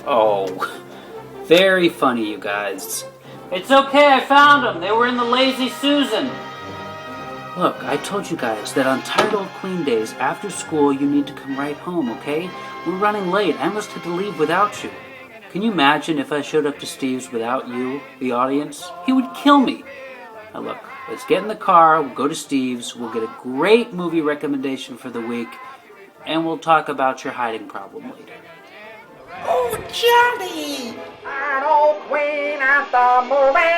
Oh, very funny, you guys. It's okay, I found them. They were in the Lazy Susan. Look, I told you guys that on Untitled Queen days after school you need to come right home, okay? We're running late. I must have to leave without you. Can you imagine if I showed up to Steve's without you, the audience? He would kill me. Now look, let's get in the car, we'll go to Steve's, we'll get a great movie recommendation for the week, and we'll talk about your hiding problem later. Oh, Johnny! An old queen at the movie!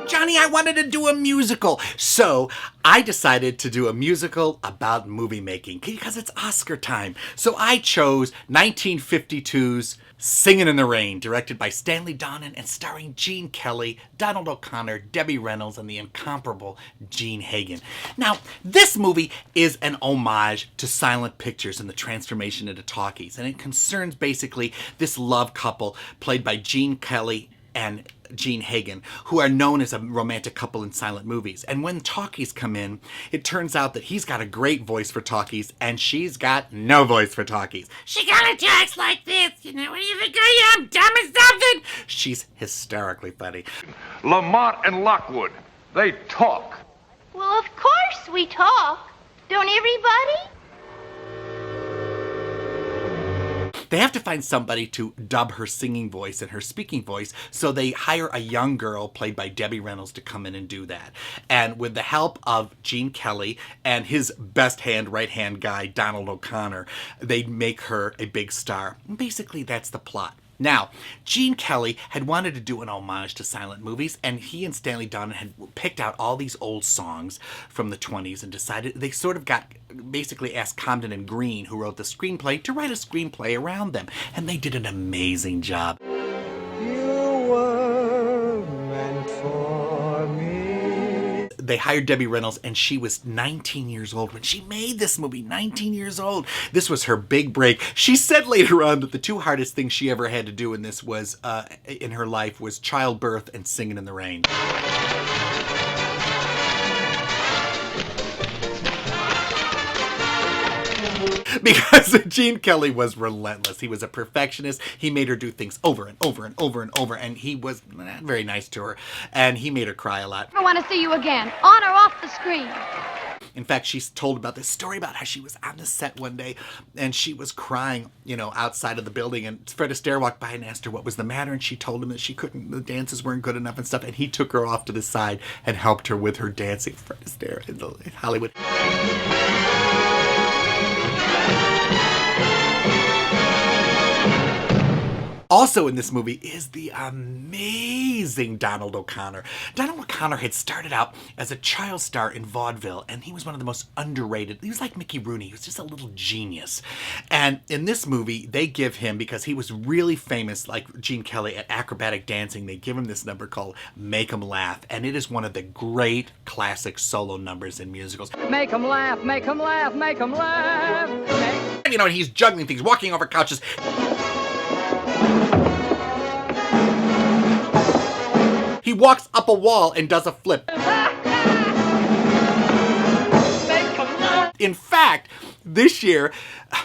Johnny, I wanted to do a musical, so I decided to do a musical about movie making because it's Oscar time. So I chose 1952's Singin' in the Rain, directed by Stanley Donen and starring Gene Kelly, Donald O'Connor, Debbie Reynolds, and the incomparable Jean Hagen. Now, this movie is an homage to silent pictures and the transformation into talkies, and it concerns basically this love couple played by Gene Kelly and Jean Hagen, who are known as a romantic couple in silent movies. And when talkies come in, it turns out that he's got a great voice for talkies and she's got no voice for talkies. She kinda talks like this, you know, what do you think I am, dumb or something? She's hysterically funny. Lamont and Lockwood, they talk. Well, of course we talk. Don't everybody? They have to find somebody to dub her singing voice and her speaking voice, so they hire a young girl played by Debbie Reynolds to come in and do that. And with the help of Gene Kelly and his best hand, right hand guy, Donald O'Connor, they make her a big star. And basically, that's the plot. Now, Gene Kelly had wanted to do an homage to silent movies, and he and Stanley Donen had picked out all these old songs from the 20s and decided they sort of basically asked Comden and Green, who wrote the screenplay, to write a screenplay around them. And they did an amazing job. You were meant for me. They hired Debbie Reynolds, and she was 19 years old when she made this movie. 19 years old. This was her big break. She said later on that the two hardest things she ever had to do in this was, in her life, was childbirth and singing in the rain. Because Gene Kelly was relentless. He was a perfectionist. He made her do things over and over and over and over, and he was not very nice to her, and he made her cry a lot. I want to see you again, on or off the screen. In fact, she's told about this story about how she was on the set one day and she was crying, you know, outside of the building, and Fred Astaire walked by and asked her what was the matter, and she told him that the dances weren't good enough and stuff, and he took her off to the side and helped her with her dancing. Fred Astaire in Hollywood. Also in this movie is the amazing Donald O'Connor. Donald O'Connor had started out as a child star in vaudeville, and he was one of the most underrated. He was like Mickey Rooney. He was just a little genius. And in this movie, they give him, because he was really famous, like Gene Kelly, at acrobatic dancing, they give him this number called Make 'Em Laugh. And it is one of the great classic solo numbers in musicals. Make 'em laugh, make 'em laugh, make 'em laugh. You know, and he's juggling things, walking over couches. He walks up a wall and does a flip. In fact, this year,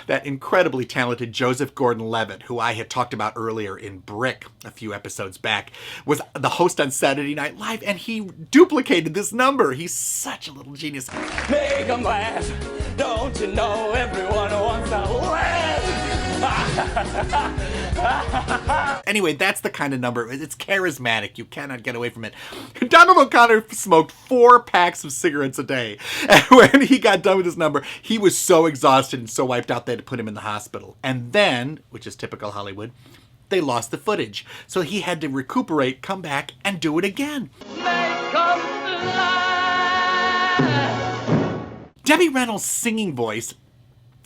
that incredibly talented Joseph Gordon-Levitt, who I had talked about earlier in Brick a few episodes back, was the host on Saturday Night Live, and he duplicated this number. He's such a little genius. Make 'em laugh. Don't you know everyone wants to laugh? Anyway, that's the kind of number. It's charismatic. You cannot get away from it. Donald O'Connor smoked 4 packs of cigarettes a day. And when he got done with his number, he was so exhausted and so wiped out they had to put him in the hospital. And then, which is typical Hollywood, they lost the footage. So he had to recuperate, come back, and do it again. Make 'em laugh. Debbie Reynolds' singing voice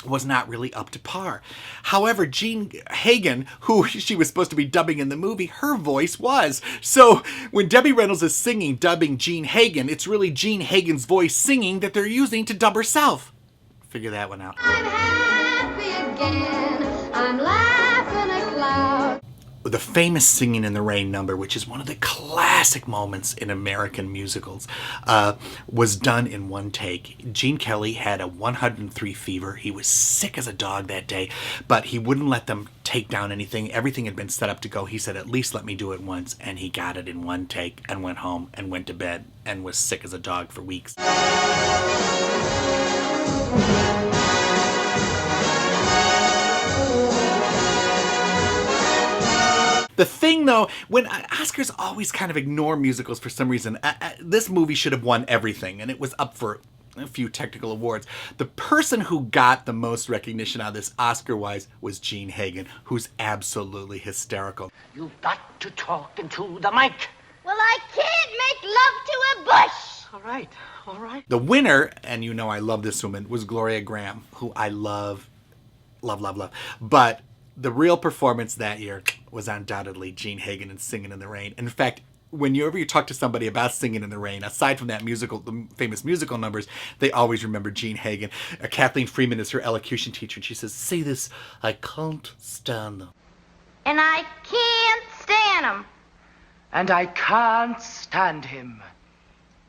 was not really up to par. However, Jean Hagen, who she was supposed to be dubbing in the movie, her voice was. So when Debbie Reynolds is singing, dubbing Jean Hagen, it's really Jean Hagen's voice singing that they're using to dub herself. Figure that one out. I'm happy again. I'm laughing out loud. the famous Singin' in the Rain number, which is one of the classic moments in American musicals, was done in one take. Gene Kelly had a 103 fever. He was sick as a dog that day, but he wouldn't let them take down anything. Everything had been set up to go. He said, at least let me do it once, and he got it in one take and went home and went to bed and was sick as a dog for weeks. The thing, though, when Oscars always kind of ignore musicals for some reason, this movie should have won everything, and it was up for a few technical awards. The person who got the most recognition out of this Oscar-wise was Jean Hagen, who's absolutely hysterical. You've got to talk into the mic. Well, I can't make love to a bush. All right, all right. The winner, and you know I love this woman, was Gloria Grahame, who I love. But the real performance that year was undoubtedly Jean Hagen in Singin' in the Rain. In fact, whenever you talk to somebody about Singin' in the Rain, aside from that musical, the famous musical numbers, they always remember Jean Hagen. Kathleen Freeman is her elocution teacher, and she says, "Say this, I can't stand them." And I can't stand him. And I can't stand him.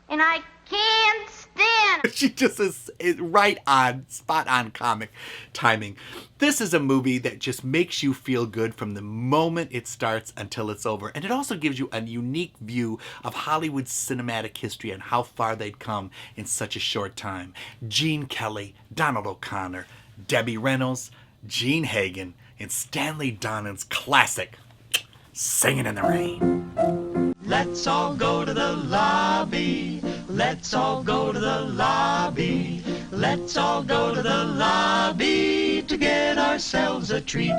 And I can't stand him. She just is right on, spot on comic timing. This is a movie that just makes you feel good from the moment it starts until it's over. And it also gives you a unique view of Hollywood's cinematic history and how far they'd come in such a short time. Gene Kelly, Donald O'Connor, Debbie Reynolds, Jean Hagen, and Stanley Donen's classic, Singin' in the Rain. Let's all go to the lobby. Let's all go to the lobby. Let's all go to the lobby to get ourselves a treat.